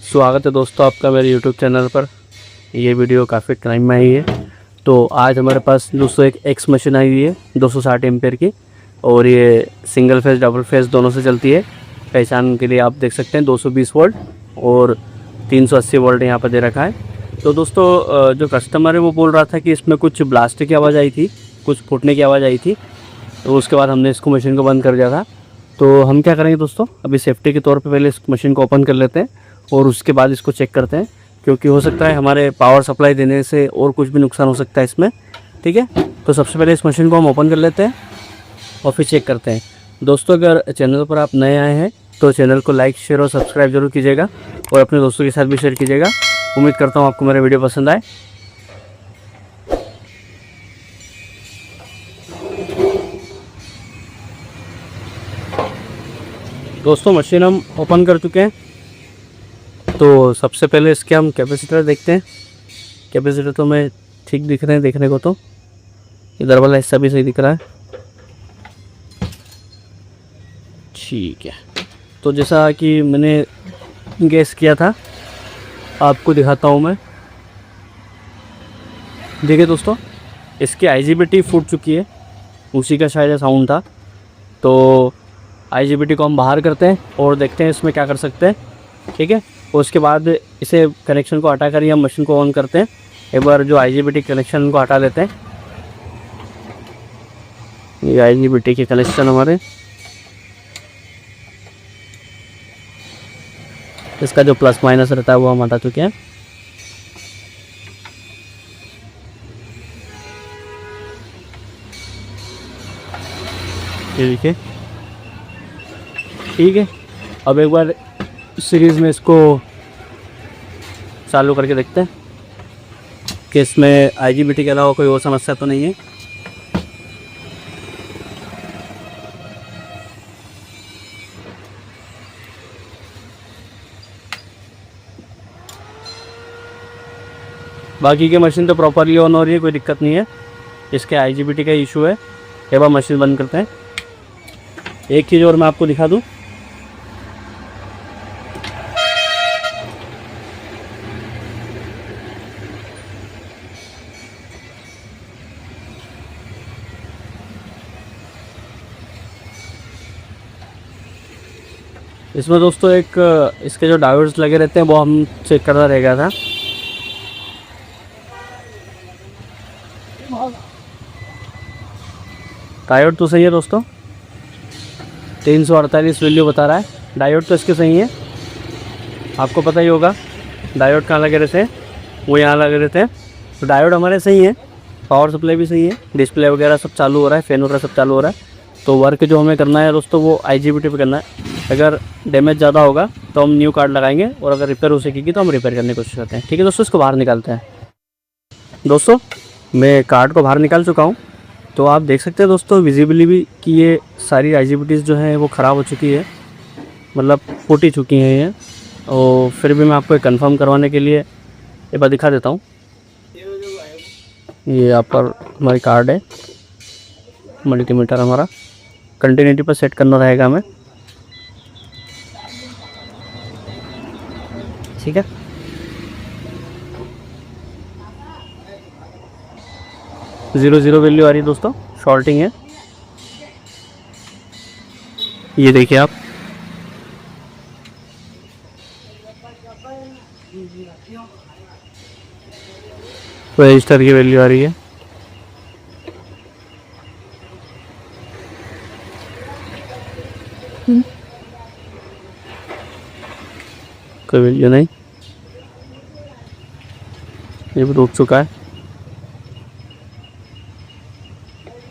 स्वागत है दोस्तों आपका मेरे YouTube चैनल पर। ये वीडियो काफ़ी टाइम में आई है, तो आज हमारे पास 201 एक्स मशीन आई हुई है 260 एम्पेयर की, और ये सिंगल फेज़ डबल फेज़ दोनों से चलती है। पहचान के लिए आप देख सकते हैं 220 वोल्ट और 380 वोल्ट यहाँ पर दे रखा है। तो दोस्तों जो कस्टमर है वो बोल रहा था कि इसमें कुछ ब्लास्ट की आवाज़ आई थी, कुछ फूटने की आवाज़ आई थी, तो उसके बाद हमने इसको मशीन को बंद कर दिया था। तो हम क्या करेंगे दोस्तों, अभी सेफ्टी के तौर पे पहले इस मशीन को ओपन कर लेते हैं और उसके बाद इसको चेक करते हैं, क्योंकि हो सकता है हमारे पावर सप्लाई देने से और कुछ भी नुकसान हो सकता है इसमें। ठीक है, तो सबसे पहले इस मशीन को हम ओपन कर लेते हैं और फिर चेक करते हैं। दोस्तों अगर चैनल पर आप नए आए हैं तो चैनल को लाइक शेयर और सब्सक्राइब जरूर कीजिएगा और अपने दोस्तों के साथ भी शेयर कीजिएगा। उम्मीद करता हूँ आपको मेरा वीडियो पसंद आए। दोस्तों मशीन हम ओपन कर चुके हैं, तो सबसे पहले इसके हम कैपेसिटर देखते हैं। कैपेसिटर तो मैं ठीक दिख रहे हैं देखने को, तो इधर वाला हिस्सा भी सही दिख रहा है। ठीक है, तो जैसा कि मैंने गैस किया था आपको दिखाता हूँ मैं। देखिए दोस्तों, इसकी IGBT फूट चुकी है, उसी का शायद साउंड था। तो IGBT को हम बाहर करते हैं और देखते हैं इसमें क्या कर सकते हैं। ठीक है, उसके बाद इसे कनेक्शन को हटा कर हम मशीन को ऑन करते हैं। एक बार जो IGBT कनेक्शन को हटा देते हैं। ये IGBT के कनेक्शन हमारे, इसका जो प्लस माइनस रहता है वो हम हटा चुके हैं। ये देखिए, ठीक है। अब एक बार सीरीज़ में इसको चालू करके देखते हैं कि इसमें IGBT के अलावा कोई और समस्या तो नहीं है। बाकी के मशीन तो प्रॉपरली ऑन हो रही है, कोई दिक्कत नहीं है। इसके IGBT का इशू है। एक बार मशीन बंद करते हैं। एक चीज़ और मैं आपको दिखा दूँ, इसमें दोस्तों एक इसके जो डायोड्स लगे रहते हैं वो हम चेक करना रह गया था। डायोड तो सही है दोस्तों, 348 वैल्यू बता रहा है। डायोड तो इसके सही है, आपको पता ही होगा डायोड कहाँ लगे रहते हैं, वो यहाँ लगे रहते हैं। तो डायोड हमारे सही है, पावर सप्लाई भी सही है, डिस्प्ले वगैरह सब चालू हो रहा है, फैन वगैरह सब चालू हो रहा है। तो वर्क जो हमें करना है दोस्तों वो IGBT पे करना है। अगर डैमेज ज़्यादा होगा तो हम न्यू कार्ड लगाएंगे, और अगर रिपेयर हो सकेगी तो हम रिपेयर करने की कोशिश करते हैं। ठीक है दोस्तों, इसको बाहर निकालते हैं। दोस्तों मैं कार्ड को बाहर निकाल चुका हूँ, तो आप देख सकते हैं दोस्तों विजिबली भी कि ये सारी IGBTs जो हैं वो ख़राब हो चुकी है, मतलब फूट ही चुकी हैं ये। और फिर भी मैं आपको कंफर्म करवाने के लिए एक बार दिखा देता हूँ। ये यहाँ पर हमारी कार्ड है, मल्टीमीटर हमारा कंटिन्यूटी पर सेट करना रहेगा हमें। ठीक है, ज़ीरो वैल्यू आ रही है दोस्तों, शॉर्टिंग है। ये देखिए आप, रजिस्टर की वैल्यू आ रही है। कोई वैल्यू नहीं, ये भी रुक चुका है,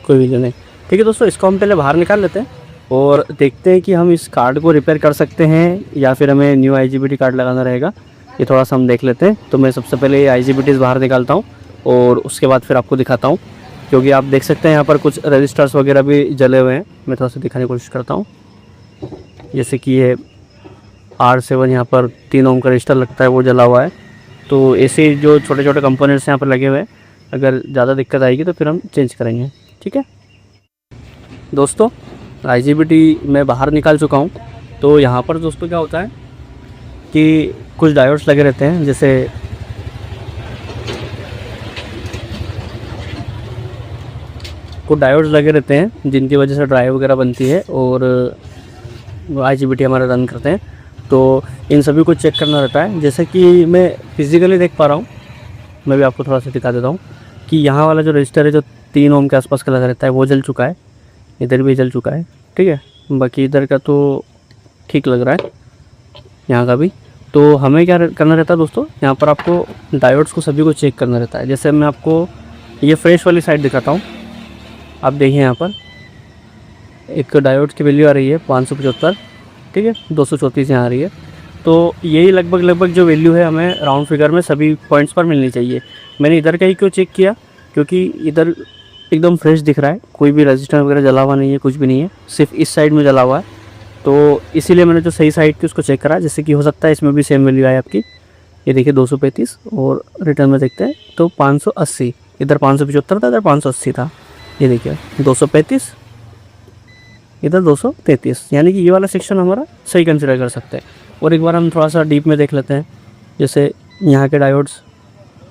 कोई वैल्यू नहीं। ठीक है दोस्तों, इसको हम पहले बाहर निकाल लेते हैं और देखते हैं कि हम इस कार्ड को रिपेयर कर सकते हैं या फिर हमें न्यू IGBT कार्ड लगाना रहेगा। ये थोड़ा सा हम देख लेते हैं। तो मैं सबसे पहले ये IGBTs बाहर निकालता हूँ और उसके बाद फिर आपको दिखाता हूँ, क्योंकि आप देख सकते हैं यहाँ पर कुछ रजिस्टर्स वगैरह भी जले हुए हैं। मैं थोड़ा सा दिखाने की कोशिश करता हूँ, जैसे कि ये R7 यहाँ पर 3 ओम का रजिस्टर लगता है वो जला हुआ है। तो ऐसे जो छोटे छोटे कंपोनेंट्स यहाँ पर लगे हुए हैं, अगर ज़्यादा दिक्कत आएगी तो फिर हम चेंज करेंगे। ठीक है दोस्तों, IGBT मैं बाहर निकाल चुका हूँ। तो यहाँ पर दोस्तों क्या होता है कि कुछ डायोड्स लगे रहते हैं, जैसे कुछ डायोड्स लगे रहते हैं जिनकी वजह से ड्राइव वगैरह बनती है और IGBT हमारा रन करते हैं। तो इन सभी को चेक करना रहता है। जैसे कि मैं फिज़िकली देख पा रहा हूँ, मैं भी आपको थोड़ा सा दिखा देता हूँ कि यहाँ वाला जो रजिस्टर है जो 3 ओम के आसपास का लगा रहता है वो जल चुका है, इधर भी जल चुका है, ठीक है। बाकी इधर का तो ठीक लग रहा है, यहाँ का भी। तो हमें क्या करना रहता है दोस्तों, यहाँ पर आपको डायोड्स को सभी को चेक करना रहता है। जैसे मैं आपको ये फ्रेश वाली साइड दिखाता हूँ। आप देखिए यहाँ पर एक डायोड की वैल्यू आ रही है 575, ठीक है, 234 यहाँ आ रही है। तो यही लगभग जो वैल्यू है हमें राउंड फिगर में सभी पॉइंट्स पर मिलनी चाहिए। मैंने इधर का ही क्यों चेक किया, क्योंकि इधर एकदम फ्रेश दिख रहा है, कोई भी रजिस्टर वगैरह जला हुआ नहीं है, कुछ भी नहीं है, सिर्फ इस साइड में जला हुआ है। तो इसीलिए मैंने जो सही साइड की उसको चेक करा। जैसे कि हो सकता है इसमें भी सेम वैल्यू आए आपकी। ये देखिए 235 और रिटर्न में देखते हैं तो 580, इधर 575 था, इधर 580 था। ये देखिए 235, इधर 233, यानी कि ये वाला सेक्शन हमारा सही कंसिडर कर सकते हैं। और एक बार हम थोड़ा सा डीप में देख लेते हैं। जैसे यहाँ के डायोड्स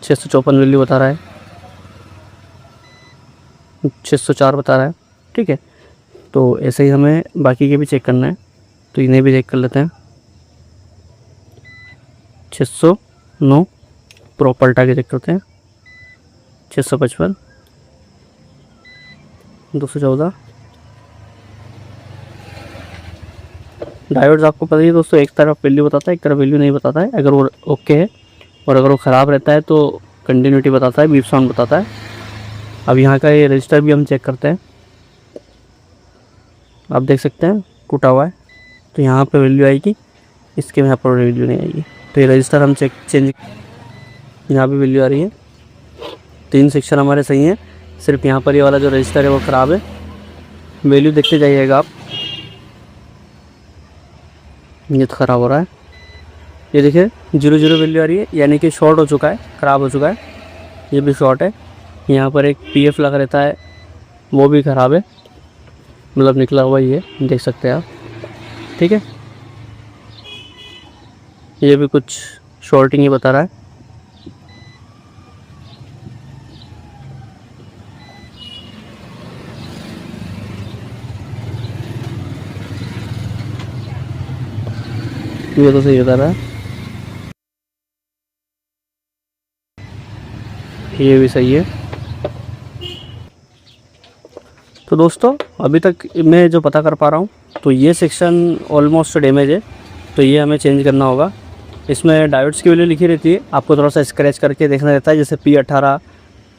654 वैल्यू बता रहा है, 604 बता रहा है, ठीक है। तो ऐसे ही हमें बाकी के भी चेक करना है, तो इन्हें भी चेक कर लेते हैं। 609 प्रॉपर पलटा के चेक करते हैं। 655, 214। डायोड्स आपको पता ही है दोस्तों, एक तरफ वैल्यू बताता है, एक तरफ वैल्यू नहीं बताता है। अगर वो ओके है और अगर वो ख़राब रहता है तो कंटिन्यूटी बताता है, बीप साउंड बताता है। अब यहाँ का ये रजिस्टर भी हम चेक करते हैं। आप देख सकते हैं टूटा हुआ है, तो यहाँ पे वैल्यू आएगी, इसके यहाँ पर वैल्यू नहीं आएगी। तो ये रजिस्टर हम चेंज, यहाँ भी वैल्यू आ रही है। 3 सेक्शन हमारे सही हैं, सिर्फ यहाँ पर ये वाला जो रजिस्टर है वो ख़राब है। वैल्यू देखते जाइएगा आप, ये तो ख़राब हो रहा है। ये देखिए 0 वैल्यू आ रही है, यानी कि शॉर्ट हो चुका है, ख़राब हो चुका है। ये भी शॉर्ट है। यहाँ पर एक PF लगा रहता है, वो भी ख़राब है, मतलब निकला हुआ ही है, देख सकते हैं आप, ठीक है। ये भी कुछ शॉर्टिंग ही बता रहा है। ये तो सही बता रहा है, ये भी सही है। तो दोस्तों अभी तक मैं जो पता कर पा रहा हूँ, तो ये सेक्शन ऑलमोस्ट डैमेज है, तो ये हमें चेंज करना होगा। इसमें डायोड्स की वैल्यू लिखी रहती है, आपको थोड़ा सा स्क्रैच करके देखना रहता है। जैसे P18,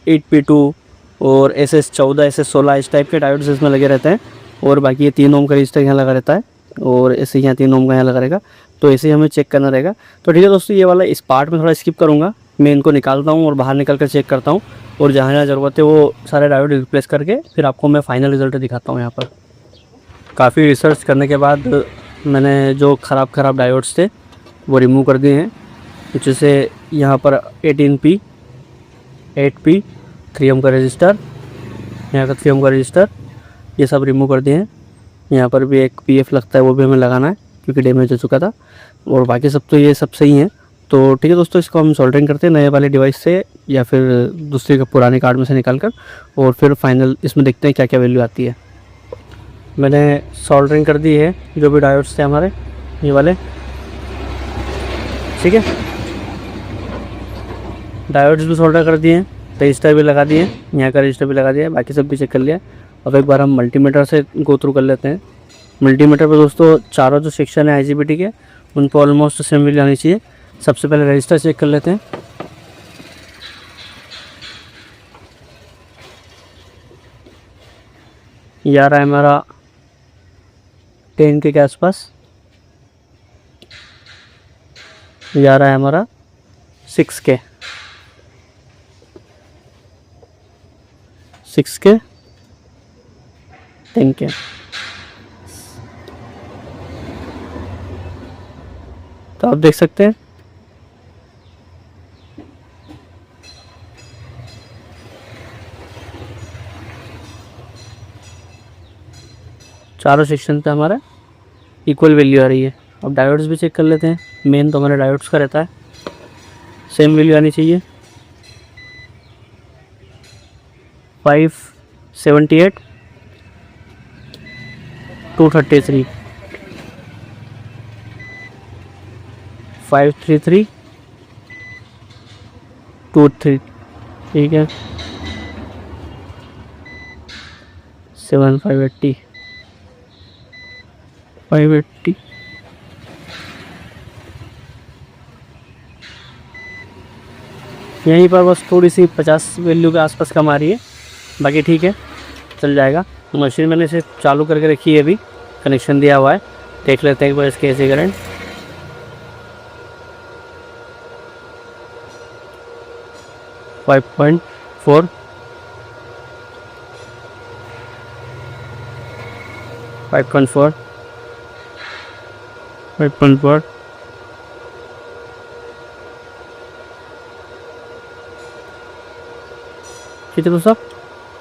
8P2 और SS14, SS16 इस टाइप के डायोड्स इसमें लगे रहते हैं। और बाकी ये 3 ओम का रजिस्टर यहाँ लगा रहता है और ऐसे यहाँ 3 ओम का यहाँ लगा रहेगा। तो ऐसे ही हमें चेक करना रहेगा। तो ठीक है दोस्तों, ये वाला इस पार्ट में थोड़ा स्किप करूँगा, मैं इनको निकालता हूँ और बाहर निकल कर चेक करता हूँ, और जहाँ जहाँ ज़रूरत है वो सारे डायोड रिप्लेस करके फिर आपको मैं फाइनल रिज़ल्ट दिखाता हूँ। यहाँ पर काफ़ी रिसर्च करने के बाद मैंने जो ख़राब डायोड्स थे वो रिमूव कर दिए हैं। जैसे यहाँ पर 18P, 8P, 3 ओम का रजिस्टर, यहाँ का 3 ओम का रजिस्टर, ये सब रिमूव कर दिए हैं। यहाँ पर भी एक PF लगता है, वो भी हमें लगाना है क्योंकि डैमेज हो चुका था। और बाकी सब तो ये सब सही हैं। तो ठीक है दोस्तों, इसको हम सोल्डरिंग करते हैं नए वाले डिवाइस से या फिर दूसरे का पुराने कार्ड में से निकाल कर, और फिर फाइनल इसमें देखते हैं क्या क्या वैल्यू आती है। मैंने सोल्डरिंग कर दी है जो भी डायोड्स थे हमारे ये वाले, ठीक है। डायोड्स भी सोल्डर कर दिए हैं, रजिस्टर भी लगा दिए, यहाँ का रजिस्टर भी लगा दिया, बाकी सब भी चेक कर लिया। अब एक बार हम मल्टीमीटर से गो थ्रू कर लेते हैं। मल्टीमीटर पे दोस्तों चारों जो सेक्शन है IGBT के, उन पर ऑलमोस्ट सेम वैल्यू आनी चाहिए। सबसे पहले रजिस्टर चेक कर लेते हैं। ये आ रहा है हमारा 10 के आसपास, ये आ रहा है हमारा 6K, 10K। तो आप देख सकते हैं चारों सेक्शन पे हमारा इक्वल वैल्यू आ रही है। अब डायोड्स भी चेक कर लेते हैं। मेन तो हमारे डायोड्स का रहता है, सेम वैल्यू आनी चाहिए। 578 233 533 23, ठीक है। 580 580 यहीं पर बस थोड़ी सी 50 वैल्यू के आसपास कम आ रही है, बाकी ठीक है, चल जाएगा। मशीन मैंने इसे चालू करके रखी है, अभी कनेक्शन दिया हुआ है। देख लेते हैं एक बार इसके एसी करंट। फाइव पॉइंट 5.4 5.4 ठीक है दोस्तों,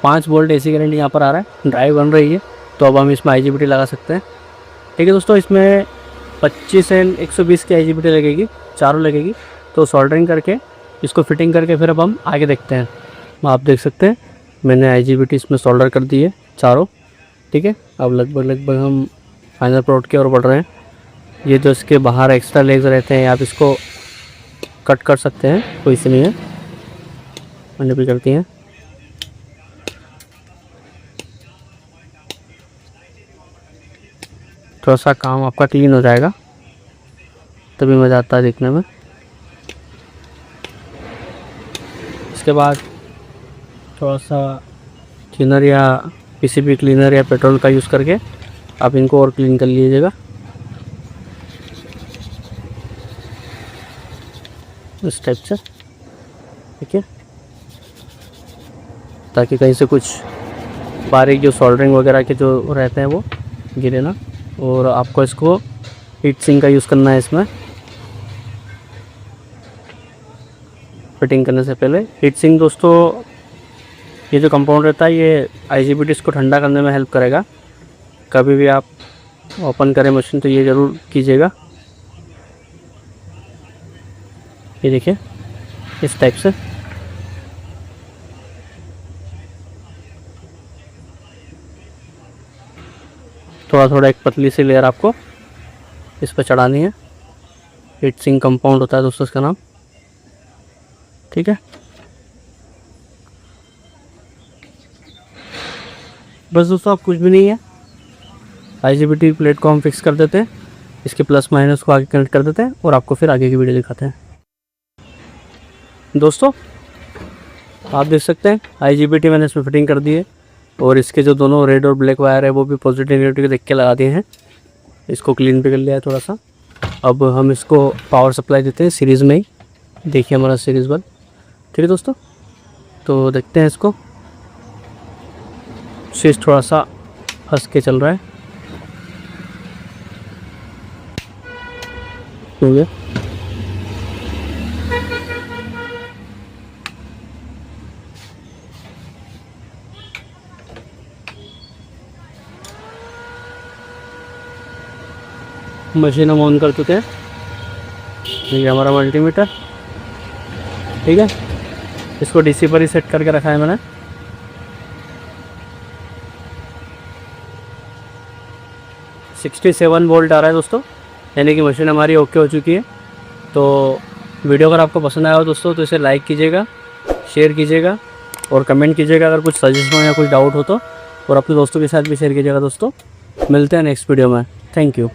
5 वोल्ट एसी करंट यहाँ पर आ रहा है, ड्राइव बन रही है। तो अब हम इसमें IGBT लगा सकते हैं। ठीक है दोस्तों, इसमें 25 एंड 120 की IGBT लगेगी, चारों लगेगी। तो सोल्डरिंग करके इसको फिटिंग करके फिर अब हम आगे देखते हैं। आप देख सकते हैं मैंने IGBT इसमें सोल्डर कर दी है चारों। ठीक है, अब लगभग हम फाइनल प्रोडक्ट की ओर बढ़ रहे हैं। ये जो इसके बाहर एक्स्ट्रा लेग्स रहते हैं आप इसको कट कर सकते हैं, कोई इशू नहीं है। मैंने भी करती हैं। थोड़ा सा काम आपका क्लीन हो जाएगा, तभी मज़ा आता है देखने में। इसके बाद थोड़ा सा क्लीनर या PCB क्लीनर या पेट्रोल का यूज़ करके आप इनको और क्लीन कर लीजिएगा, इस टाइप से। ठीक है, ताकि कहीं से कुछ बारीक जो सोल्डरिंग वगैरह के जो रहते हैं वो गिरे ना। और आपको इसको हीट सिंक का यूज़ करना है इसमें फिटिंग करने से पहले। हीट सिंक दोस्तों, ये जो कंपाउंड रहता है ये IGBT इसको ठंडा करने में हेल्प करेगा। कभी भी आप ओपन करें मशीन तो ये ज़रूर कीजिएगा। ये देखिए इस टाइप से। थोड़ा एक पतली सी लेयर आपको इस पर चढ़ानी है। हीट सिंक कंपाउंड होता है दोस्तों इसका नाम। ठीक है, बस दोस्तों अब कुछ भी नहीं है। IGBT प्लेट को हम फिक्स कर देते हैं, इसके प्लस माइनस को आगे कनेक्ट कर देते हैं और आपको फिर आगे की वीडियो दिखाते हैं। दोस्तों आप देख सकते हैं IGBT मैंने इसमें फिटिंग कर दी है और इसके जो दोनों रेड और ब्लैक वायर है वो भी पॉजिटिव नेगेटिव देख के लगा दिए हैं। इसको क्लीन भी कर लिया है थोड़ा सा। अब हम इसको पावर सप्लाई देते हैं सीरीज़ में ही। देखिए हमारा सीरीज़ बल्ब। ठीक है दोस्तों, तो देखते हैं इसको। स्विच थोड़ा सा फंस के चल रहा है, हो गया। मशीन हम ऑन कर चुके हैं। ये हमारा मल्टीमीटर। ठीक है, इसको DC पर ही सेट करके रखा है मैंने। । 67 वोल्ट आ रहा है दोस्तों, यानी कि मशीन हमारी ओके हो चुकी है। तो वीडियो अगर आपको पसंद आया हो दोस्तों तो इसे लाइक कीजिएगा, शेयर कीजिएगा और कमेंट कीजिएगा अगर कुछ सजेशन या कुछ डाउट हो तो, और अपने दोस्तों के साथ भी शेयर कीजिएगा दोस्तों। मिलते हैं नेक्स्ट वीडियो में। Thank you.